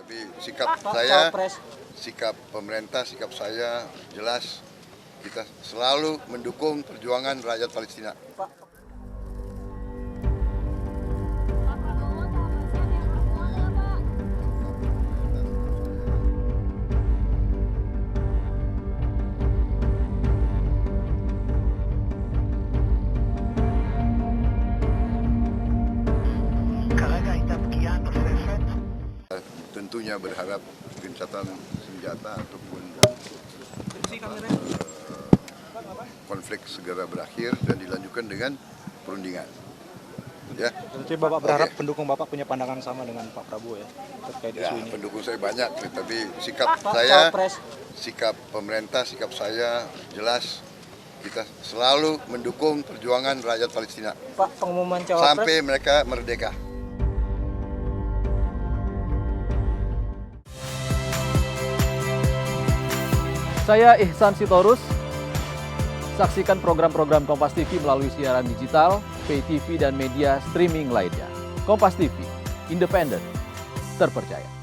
Tapi sikap pemerintah, sikap saya jelas, kita selalu mendukung perjuangan rakyat Palestina. Tentunya berharap gencatan senjata ataupun konflik segera berakhir dan dilanjutkan dengan perundingan. Ya. Jadi Bapak berharap pendukung Bapak punya pandangan sama dengan Pak Prabowo ya terkait isu ini. Pendukung saya banyak, tapi sikap pemerintah, sikap saya jelas, kita selalu mendukung perjuangan rakyat Palestina. Pak, pengumuman cawapres sampai mereka merdeka. Saya Ihsan Sitorus. Saksikan program-program Kompas TV melalui siaran digital, pay TV, dan media streaming lainnya. Kompas TV, independen, terpercaya.